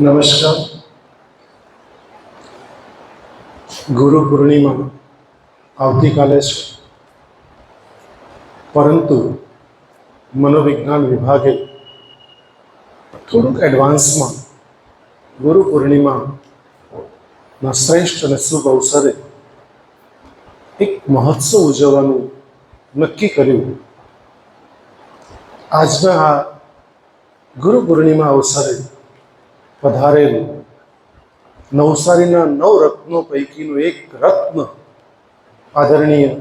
નમસ્કાર. ગુરુ પૂર્ણિમા આવતીકાલે છે, પરંતુ મનોવિજ્ઞાન વિભાગે થોડુંક એડવાન્સમાં ગુરુ પૂર્ણિમાના શ્રેષ્ઠ અને શુભ અવસરે એક મહોત્સવ ઉજવવાનું નક્કી કર્યું. આજના આ ગુરુ પૂર્ણિમા અવસરે પધારેલ નવસારીના 9 રત્નો પૈકીનું એક રત્ન આદરણીય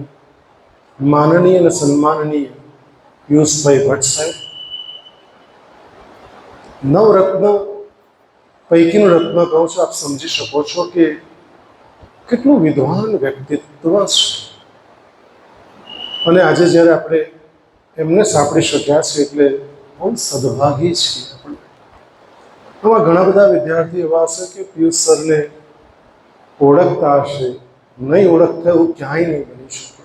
માનનીય અને સન્માનનીય પિયુષભાઈ ભટ્ટ સાહેબ, 9 રત્ન પૈકીનું રત્ન કહું છું, આપ સમજી શકો છો કે કેટલું વિદ્વાન વ્યક્તિત્વ છે. અને આજે જ્યારે આપણે એમને સાંભળી શક્યા છે એટલે બહુ સદભાગી છીએ. આમાં ઘણા બધા વિદ્યાર્થી એવા હશે કે પિયુષ સરને ઓળખતા હશે, નહીં ઓળખતા એવું ક્યાંય નહીં બની શકે.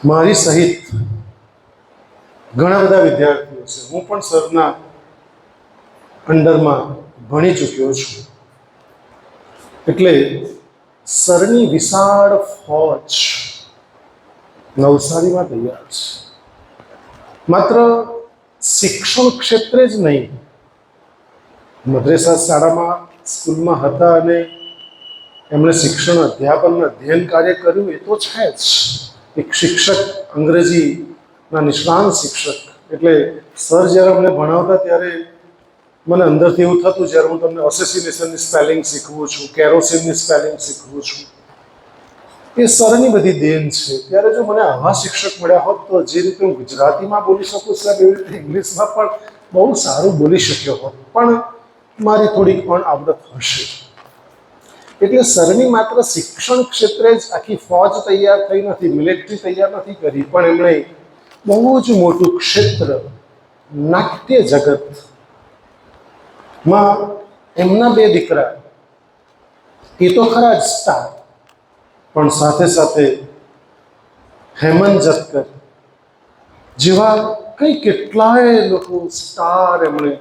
મારી સહિત ઘણા બધા વિદ્યાર્થીઓ છે. હું પણ સરના અંડરમાં ભણી ચૂક્યો છું. એટલે સરની વિશાળ ફોજ નવસારીમાં તૈયાર છે. માત્ર શિક્ષણ ક્ષેત્રે જ નહીં, મદ્રેસા શાળામાં સ્કૂલમાં હતા અને એમણે શિક્ષણ અધ્યાપન અધ્યયન કાર્ય કર્યું, એ તો છે જ. એક શિક્ષક, અંગ્રેજીના નિષ્ણાંત શિક્ષક. એટલે સર જ્યારે અમને ભણાવતા ત્યારે મને અંદરથી એવું થતું, જ્યારે હું તમને અસેસિનેશનની સ્પેલિંગ શીખવું છું, કેરોસીનની સ્પેલિંગ શીખવું છું, એ સરની બધી દેન છે. ત્યારે જો મને આવા શિક્ષક મળ્યા હોત તો જે રીતે હું ગુજરાતીમાં બોલી શકું સાહેબ, એવી રીતે ઇંગ્લિશમાં પણ બહુ સારું બોલી શક્યો હોત. પણ મારી થોડીક પણ આવડત હશે. એટલે સરની માત્ર શિક્ષણ ક્ષેત્રે જ આખી ફોજ તૈયાર થઈ નથી, મિલિટરી તૈયાર નથી કરી, પણ એમણે બહુ જ મોટું ક્ષેત્ર નાટ્ય જગતમાં એમના 2 દીકરા એ તો ખરા જ સ્ટાર, પણ સાથે સાથે હેમંત જતકર જેવા કઈ કેટલાય લોકો સ્ટાર એમણે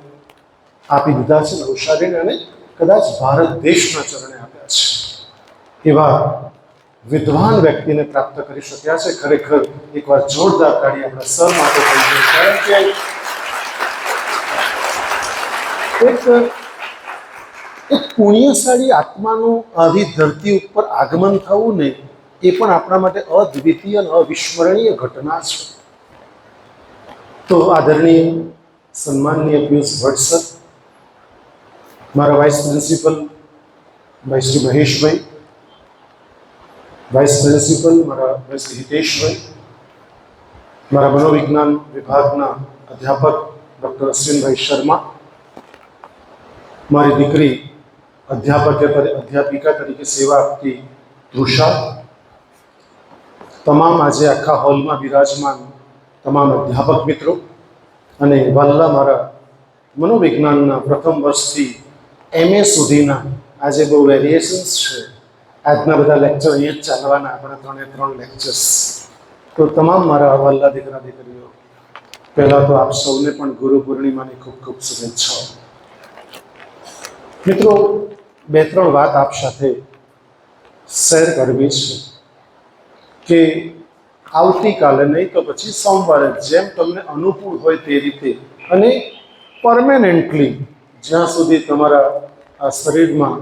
આપી દીધા છે નવસારીને, અને કદાચ ભારત દેશના ચરણે આપ્યા છે. એવા વિદ્વાન વ્યક્તિને પ્રાપ્ત કરી શક્યા છે. ખરેખર એકવાર જોરદાર તાળી આપણા સર માટે થઈ ગઈ. કારણ કે એક પુણ્યશાળી આત્માનું આવી ધરતી ઉપર આગમન થવું ને, એ પણ આપણા માટે અદ્વિતીય અને અવિસ્મરણીય ઘટના છે. તો આદરણીય સન્માનનીય પિયુષ ભટ્ટ સર, મારા વાઇસ પ્રિન્સિપલ ભાઈ શ્રી મહેશભાઈ, વાઇસ પ્રિન્સિપલ મારા ભાઈ શ્રી હિતેશભાઈ, મારા મનોવિજ્ઞાન વિભાગના અધ્યાપક ડૉક્ટર અશ્વિનભાઈ શર્મા, મારી દીકરી અધ્યાપિકા તરીકે સેવા આપતી તૃષા, તમામ આજે આખા હોલમાં બિરાજમાન તમામ અધ્યાપક મિત્રો, અને વલ્લા મારા મનોવિજ્ઞાનના પ્રથમ વર્ષથી MA સુધીના, આજે બહુ વેરિએશન્સ છે, આજના બધા લેક્ચર અહીંયા જ ચાલવાના, આપણે 3 લેક્ચર્સ. તો તમામ મારા વલ્લા દીકરા દીકરીઓ, પહેલાં તો આપ સૌને પણ ગુરુ પૂર્ણિમાની ખૂબ ખૂબ શુભેચ્છાઓ. મિત્રો, 2-3 વાત આપ સાથે શેર કરવી છે કે આવતીકાલે નહીં તો પછી સોમવારે, જેમ તમને અનુકૂળ હોય તે રીતે, અને પરમેનન્ટલી જ્યાં સુધી તમારા આ શરીરમાં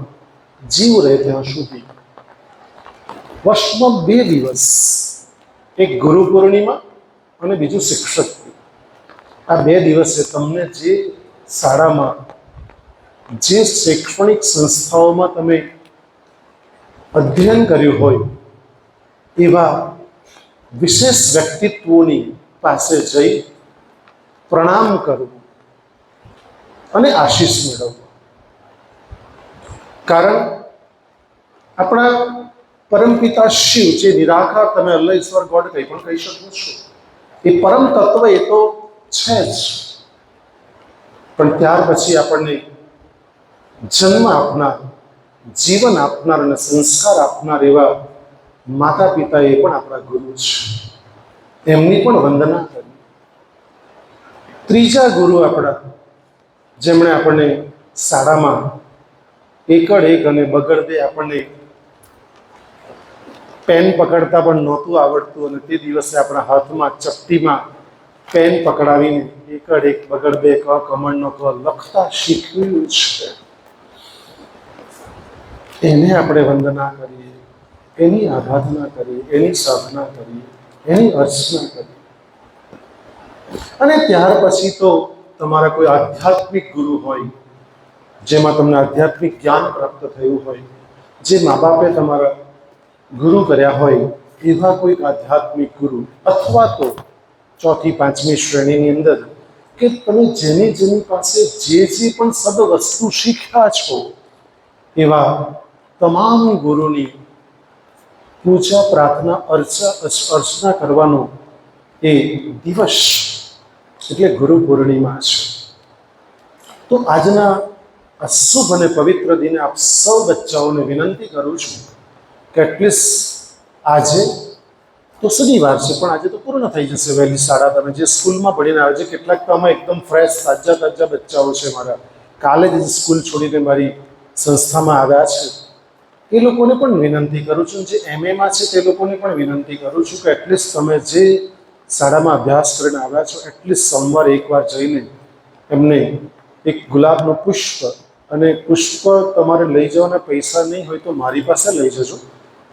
જીવ રહે ત્યાં સુધી, વર્ષમાં 2 દિવસ, એક ગુરુ પૂર્ણિમા અને બીજું શિક્ષક દિન. આ 2 દિવસે તમને જે શાળામાં, જે શૈક્ષણિક સંસ્થાઓમાં તમે અધ્યયન કર્યું હોય એવા વિશેષ વ્યક્તિત્વોની પાસે જઈ પ્રણામ કરવું અને આશીષ મેળવવું. કારણ આપણા પરમપિતા શિવ, જે નિરાકાર, તમે અલ્લાહ, ઈશ્વર, ગોડ કંઈ પણ કહી શકો છો, એ પરમ તત્વ એ તો છે જ, પણ ત્યાર પછી આપણને જન્મ આપનાર, જીવન આપનાર અને સંસ્કાર આપનાર એવા માતા પિતા એ પણ આપણા ગુરુ છે. એમની પણ વંદના કરી. ત્રીજા ગુરુ આપણા, જેમણે આપણને શાળામાં એકડ એક અને બગડ બે આપણને પેન પકડતા પણ નહોતું આવડતું, અને તે દિવસે આપણા હાથમાં ચપટીમાં પેન પકડાવીને એકડ એક બગડ બે ક કમળનો ક લખતા શીખવ્યું છે. એને આપણે વંદના કરીએ, એની આરાધના કરીએ, એની સાધના કરીએ, એની અર્ચના કરીએ. અને ત્યાર પછી તો તમારા કોઈ આધ્યાત્મિક ગુરુ હોય, જેમાં તમને આધ્યાત્મિક જ્ઞાન પ્રાપ્ત થયું હોય, જે મા બાપે તમારા ગુરુ કર્યા હોય, એવા કોઈક આધ્યાત્મિક ગુરુ, અથવા તો ચોથી પાંચમી શ્રેણીની અંદર કે તમે જેની પાસે જે પણ સદવસ્તુ શીખ્યા છો, એવા તમામ ગુરુની પૂજા, પ્રાર્થના, અર્ચના કરવાનો એ દિવસ એટલે ગુરુ પૂર્ણિમા છે. તો આજના આ શુભ અને પવિત્ર દિને આપ સૌ બચ્ચાઓને વિનંતી કરું છું કે એટલીસ્ટ આજે તો શનિવાર છે, પણ આજે તો પૂર્ણ થઈ જશે વહેલી શાળા. તમે જે સ્કૂલમાં ભણીને આવે છે, કેટલાક તો આમાં એકદમ ફ્રેશ તાજા બચ્ચાઓ છે મારા, કાલે જ સ્કૂલ છોડીને મારી સંસ્થામાં આવ્યા છે. એ લોકોને પણ વિનંતી કરું છું, જે એમએમાં છે તે લોકોને પણ વિનંતી કરું છું કે એટલીસ્ટ તમે જે શાળામાં અભ્યાસ કરીને આવ્યા છો, એટલીસ્ટ સોમવારે એકવાર જઈને એમને એક ગુલાબનું પુષ્પ, અને પુષ્પ તમારે લઈ જવાના પૈસા નહીં હોય તો મારી પાસે લઈ જજો,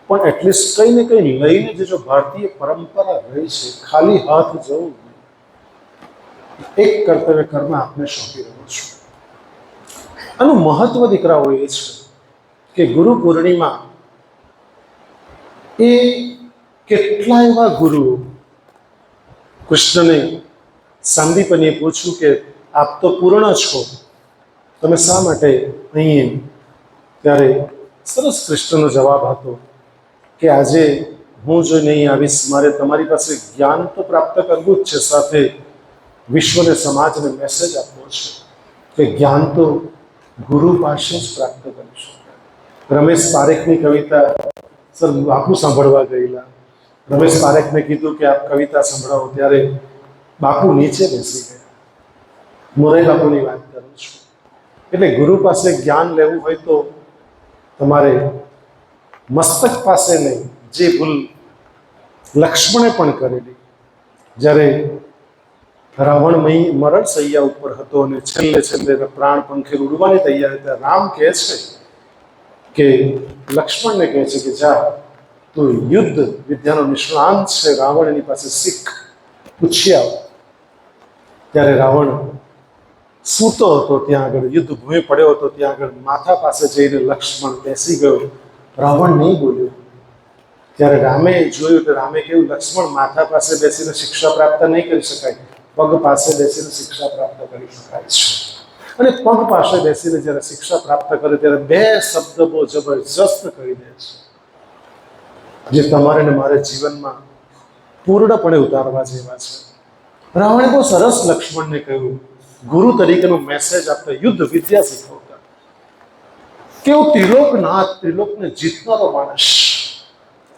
પણ એટલીસ્ટ કંઈ ને કંઈ લઈને જજો. ભારતીય પરંપરા રહી છે, ખાલી હાથ જવું એક કર્તવ્ય કર્મ આપને સોંપી રહ્યો છું. આનું મહત્વ દીકરાઓ એ છે કે ગુરુ પૂર્ણિમા એ કેટલા એવા ગુરુઓ, કૃષ્ણને સાંદીપનીએ પૂછ્યું કે આપ તો પૂર્ણ છો, તમે શા માટે અહીં? ત્યારે સરસ કૃષ્ણનો જવાબ હતો કે આજે હું જો નહીં આવીશ, મારે તમારી પાસે જ્ઞાન તો પ્રાપ્ત કરવું જ છે, સાથે વિશ્વને, સમાજને મેસેજ આપવો છે કે જ્ઞાન તો ગુરુ પાસે જ પ્રાપ્ત કરીશું. રમેશ પારેખની કવિતા સર બાપુ સાંભળવા ગયેલા. રમેશ પારેખને કીધું કે આપ કવિતા સંભળાવો, ત્યારે બાપુ નીચે બેસી ગયા. મોરારી બાપુની વાત કરું છું. એટલે ગુરુ પાસે જ્ઞાન લેવું હોય તો તમારે મસ્તક પાસે નહીં, જે ભૂલ લક્ષ્મણે પણ કરેલી. જ્યારે રાવણ મરણ સૈયા ઉપર હતો અને છેલ્લે પ્રાણ પંખે ઉડવાની તૈયારી, ત્યારે રામ કહે છે કે લક્ષ્મણને કહે છે કે જા, તું યુદ્ધ વિદ્યાનો નિષ્ણાંત છે, રાવણ એની પાસે શીખ, પૂછી આવ. ત્યારે રાવણ સૂતો હતો, ત્યાં આગળ યુદ્ધ ભૂમિ પડ્યો હતો, ત્યાં આગળ માથા પાસે જઈને લક્ષ્મણ બેસી ગયો. રાવણ નહીં બોલ્યો. ત્યારે રામે જોયું તો રામે કહ્યું, લક્ષ્મણ, માથા પાસે બેસીને શિક્ષા પ્રાપ્ત નહીં કરી શકાય, પગ પાસે બેસીને શિક્ષા પ્રાપ્ત કરી શકાય છે. અને પગ પાસે બેસીને જ્યારે શિક્ષા પ્રાપ્ત કરે ત્યારે બે શબ્દ બહુ જબરજસ્ત કરી દે છે, જે તમારે ને મારે જીવનમાં પૂર્ણપણે ઉતારવા જેવા છે. રાવણે બહુ સરસ લક્ષ્મણને કહ્યું, ગુરુ તરીકેનો મેસેજ આપતા, યુદ્ધ વિદ્યા શીખવતા, કે હું ત્રિલોકનાથ, ત્રિલોકને જીતનારો માણસ,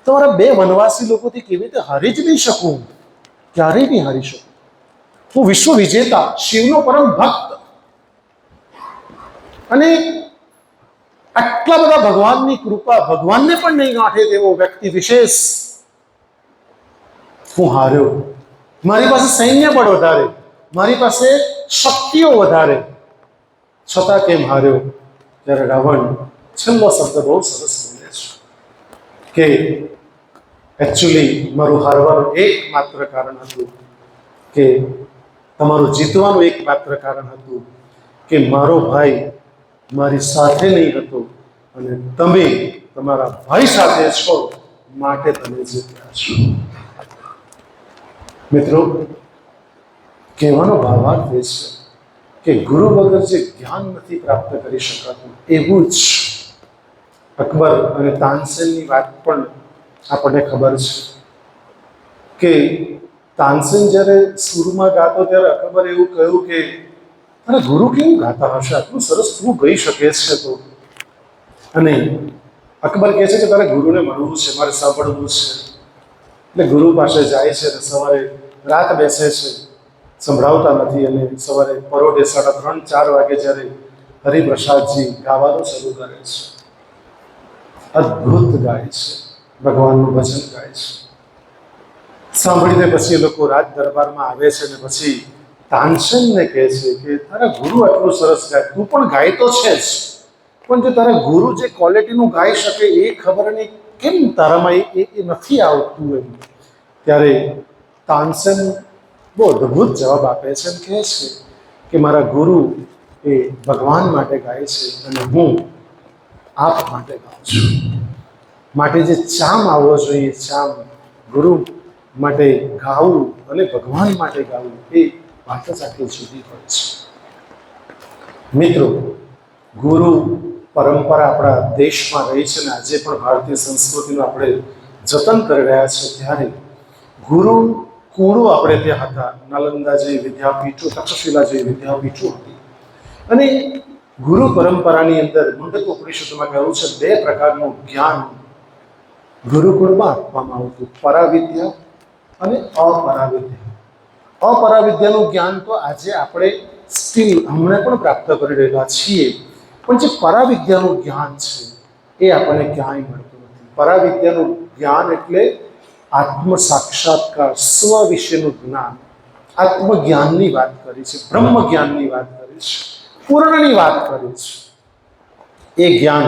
તમારા બે વનવાસી લોકોથી કેવી રીતે હારી જ નહીં શકું, ક્યારેય નહીં હારી શકું. હું વિશ્વ વિજેતા, શિવનો પરમ ભક્ત, અને આટલા બધા ભગવાનની કૃપા, ભગવાનને પણ નહીં ગાંઠે તેવો વ્યક્તિ વિશેષ હું હાર્યો. મારી પાસે સૈન્ય બળ વધારે, મારી પાસે શક્તિઓ વધારે, છતાં કેમ હાર્યો? ત્યારે રાવણ છેલ્લો શબ્દ બહુ સરસ બોલે છે કે એકચ્યુઅલી મારું હારવાનું એકમાત્ર કારણ હતું, કે તમારું જીતવાનું એકમાત્ર કારણ હતું કે મારો ભાઈ મારી સાથે નહીં હતો, અને તમે તમારા ભાઈ સાથે છો, માટે તમે જીત્યા છો. મિત્રો, કહેવાનો ભાવાર્થ એ છે કે ગુરુ વગર જે જ્ઞાન નથી પ્રાપ્ત કરી શકાતું, એવું જ અકબર અને તાનસેનની વાત પણ આપણને ખબર છે કે તાનસેન જ્યારે સુરમાં ગાતો ત્યારે અકબર એવું કહ્યું કે અરે ગુરુ કેવું ગાતા હશે, આટલું સરસ તું ગઈ શકે છે તો. અને અકબર કહે છે કે તારે ગુરુને મળવું છે, મારે સાંભળવું છે. એટલે ગુરુ પાસે જાય છે અને સવારે રાત બેસે છે, સંભળાવતા નથી, અને સવારે પરોઢે 3:30-4 વાગે જ્યારે હરિપ્રસાદજી ગાવાનું શરૂ કરે છે, અદ્ભુત ગાય છે, ભગવાનનું ભજન ગાય છે. સાંભળીને પછી એ લોકો રાજ દરબારમાં આવે છે અને પછી તાનસેનને કહે છે કે તારા ગુરુ આટલું સરસ ગાય, તું પણ ગાય તો છે જ, પણ જો તારા ગુરુ જે ક્વોલિટીનું ગાઈ શકે એ ખબર નહીં કેમ તારામાં એ નથી આવતું એમ. ત્યારે તાનસેન બહુ અદ્ભુત જવાબ આપે છે અને કહે છે કે મારા ગુરુ એ ભગવાન માટે ગાય છે અને હું આપ માટે ગાઉં છું. માટે જે ચામ આવવો જોઈએ, ચામ ગુરુ માટે ગાવું અને ભગવાન માટે ગાવું, એ વાત જ આટલી જુદી હોય છે. મિત્રો, ગુરુ પરંપરા આપણા દેશમાં રહી છે અને આજે પણ ભારતીય સંસ્કૃતિનું આપણે જતન કરી રહ્યા છે. ત્યારે ગુરુ કુળો આપણે ત્યાં હતા, નાલંદા જેવી વિદ્યાપીઠો, તક્ષશિલા જેવી વિદ્યાપીઠો હતી. અને ગુરુ પરંપરાની અંદર મુંડક ઉપનિષદમાં કહ્યું છે 2 પ્રકારનું જ્ઞાન ગુરુકુળમાં આપવામાં આવતું, પરાવિદ્યા અને અપરાવિદ્યા. અપરાવિદ્યાનું જ્ઞાન તો આજે આપણે સ્ટીલ હમણાં પણ પ્રાપ્ત કરી રહેલા છીએ, પણ જે પરાવિદ્યાનું જ્ઞાન છે એ આપણને ક્યાંય મળતું નથી. પરાવિદ્યાનું જ્ઞાન એટલે આત્મ સાક્ષાત્કાર, સ્વ વિશેનું જ્ઞાન, આત્મજ્ઞાનની વાત કરી છે, બ્રહ્મ જ્ઞાનની વાત કરી છે, પૂર્ણની વાત કરી છે. એ જ્ઞાન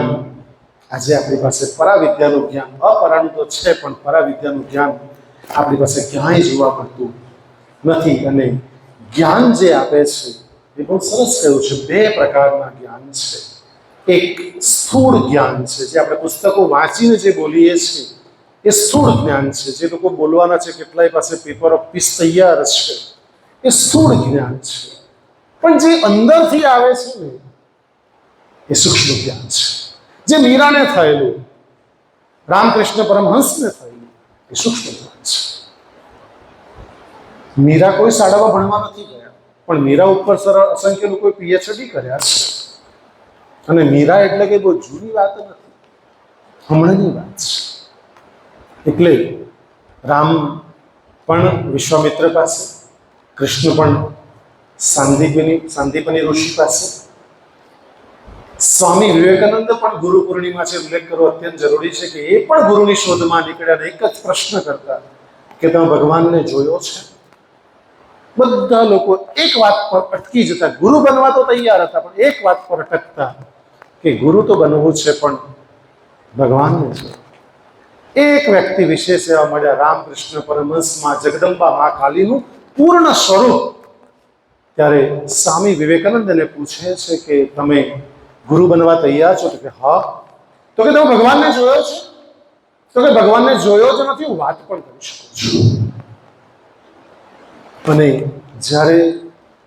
આજે આપણી પાસે પરાવિદ્યાનું જ્ઞાન, અપરાનું તો છે પણ પરાવિદ્યાનું જ્ઞાન આપણી પાસે ક્યાંય જોવા મળતું નથી. અને જ્ઞાન જે આપે છે એ બહુ સરસ કહ્યું છે, 2 પ્રકારના જ્ઞાન છે. એક સ્થૂળ જ્ઞાન છે, જે આપણે પુસ્તકો વાંચીને જે બોલીએ છીએ એ સ્થૂળ જ્ઞાન છે, જે લોકો બોલવાના છે, કેટલાય પાસે પેપર ઓફ પીસ તૈયાર છે, એ સ્થૂળ જ્ઞાન છે. પણ જે અંદરથી આવે છે ને એ સૂક્ષ્મ જ્ઞાન છે. જે મીરાને થયેલું, રામકૃષ્ણ પરમહંસને થયેલું, એ સૂક્ષ્મ જ્ઞાન છે. મીરા કોઈ શાળામાં ભણવા નથી ગયા, પણ મીરા ઉપર અસંખ્ય લોકોએ પીએચડી કર્યા છે. અને મીરા એટલે કે બહુ જૂની વાત નથી, હમણાંની વાત છે. એટલે રામ પણ વિશ્વામિત્ર પાસે, કૃષ્ણ પણ સાંદીપની ઋષિ પાસે, સ્વામી વિવેકાનંદ પણ ગુરુ પૂર્ણિમા છે ઉલ્લેખ કરવો અત્યંત જરૂરી છે કે એ પણ ગુરુની શોધમાં નીકળ્યા, એક જ પ્રશ્ન કરતા કે તમે ભગવાનને જોયો છે? બધા લોકો એક વાત પર અટકી જતા, ગુરુ બનવા તો તૈયાર હતા પણ એક વાત પર અટકતા કે ગુરુ તો બનવું છે પણ ભગવાનને જોયો. એક વ્યક્તિ વિશેષ એવા મળ્યા, રામકૃષ્ણ પરમહંસમાં જગદંબા મા કાલીનું પૂર્ણ સ્વરૂપ. ત્યારે સ્વામી વિવેકાનંદને પૂછે છે કે તમે ગુરુ બનવા તૈયાર છો? તો કે હા. તો કે તમે ભગવાનને જોયો છે? તો કે ભગવાનને જોયો જ નથી, હું વાત પણ કરી શકું છું. અને જ્યારે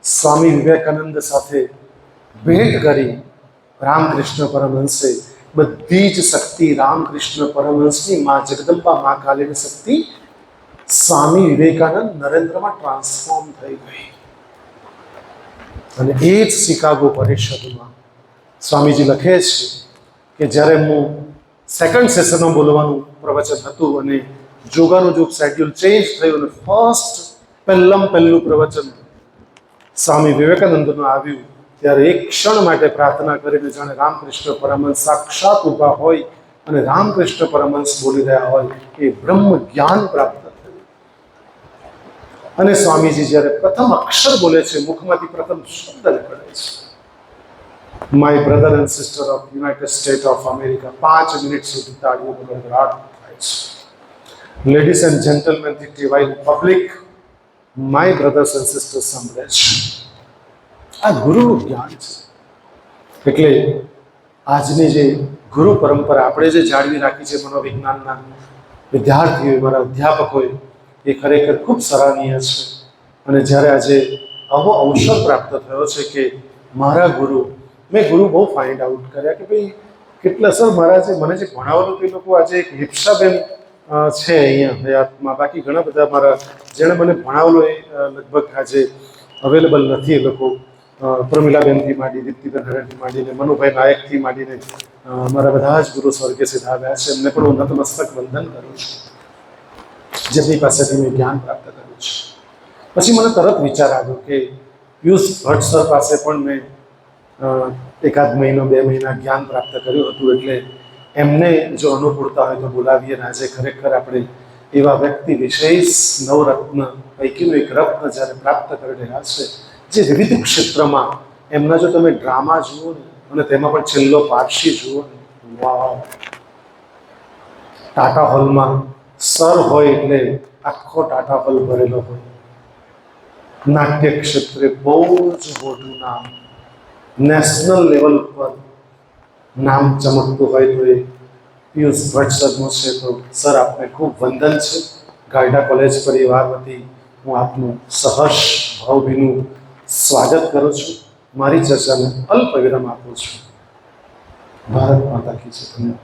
સ્વામી વિવેકાનંદ સાથે ભેટ કરી રામકૃષ્ણ પરમહંસે, બધી જ શક્તિ રામકૃષ્ણ પરમહંસની માં જગદંબા મા કાલીની શક્તિ સ્વામી વિવેકાનંદ નરેન્દ્રમાં ટ્રાન્સફોર્મ થઈ ગઈ. અને એ જ શિકાગો પરિષદમાં સ્વામીજી લખે છે કે જ્યારે હું 2nd સેશનમાં બોલવાનું પ્રવચન હતું અને જોગાનું જો શેડ્યુલ ચેન્જ થયું અને પહેલું પ્રવચન સ્વામી વિવેકાનંદનું આવ્યું, ત્યારે એક ક્ષણ માટે પ્રાર્થના કરીને જાણે રામકૃષ્ણ પરમહંસ સાક્ષાત ઊભા હોય અને રામકૃષ્ણ પરમહંસ બોલી રહ્યા હોય, એ બ્રહ્મ જ્ઞાન પ્રાપ્ત થયું. અને સ્વામીજી જ્યારે પ્રથમ અક્ષર બોલે છે, મુખમાંથી પ્રથમ શબ્દ નીકળે છે, my brother and sister of United State of America. 5 મિનિટ સુધી તાળીઓ ગડગડાટ થાય છે. લેડીઝ એન્ડ જેન્ટલમેન થી ટીવાય public my brothers and sisters સાંભળે છે. આ ગુરુનું જ્ઞાન છે. એટલે આજની જે ગુરુ પરંપરા આપણે જે જાળવી રાખી છે મનોવિજ્ઞાનના વિદ્યાર્થીઓ, મારા અધ્યાપકોએ, એ ખરેખર ખૂબ સરાહનીય છે. અને જ્યારે આજે આવો અવસર પ્રાપ્ત થયો છે કે મારા ગુરુ, મેં ગુરુ બહુ ફાઇન્ડ આઉટ કર્યા કે ભાઈ કેટલા સર મારા જે મને જે ભણાવેલું તે લોકો આજે એક લિપ્સાબેન છે અહીંયા હયાતમાં, બાકી ઘણા બધા મારા જેણે મને ભણાવેલું એ લગભગ આજે અવેલેબલ નથી. એ લોકો પ્રમીલાબેનથી માંડી, દીપ્તિબેન હરેથી માંડીને, મનુભાઈ નાયકથી માંડીને મારા બધા જ ગુરુ સ્વર્ગે સિધાવ્યા છે. એમને પણ હું નતમસ્તક વંદન કરું છું, જેમની પાસેથી મેં જ્ઞાન પ્રાપ્ત કર્યું છે. પછી મને તરત વિચાર આવ્યો કે પિયુષ ભટ્ટ સર પાસે પણ મેં એકાદ મહિનો 2 મહિના જ્ઞાન પ્રાપ્ત કર્યું હતું, એટલે એમને જો અનુકૂળતા હોય તો બોલાવીએ. અને આજે ખરેખર આપણે એવા વ્યક્તિ વિશેષ નવરત્ન પૈકીનું એક રત્ન જ્યારે પ્રાપ્ત કરી રહ્યા છે, જે વિવિધ ક્ષેત્રમાં એમના જો તમે ડ્રામા જુઓ ને, અને તેમાં પણ છેલ્લો પારસી જુઓ ને, વાવ! ટાટા હોલમાં સર હોય એટલે આખો ટાટા હોલ ભરેલો હોય. નાટ્ય ક્ષેત્રે બહુ જ મોટું નામ, નેશનલ લેવલ ઉપર નામ ચમકતું હોય તો એ પિયુષ ભટ્ટ સરનું છે. તો સર, આપને ખૂબ વંદન છે. ગાયડા કોલેજ પરિવાર વતી હું આપનું સહર્ષ ભાવભીનું સ્વાગત કરું છું. મારી ચર્ચાને અલ્પ વિરામ આપું છું. ભારત માતા કી જય.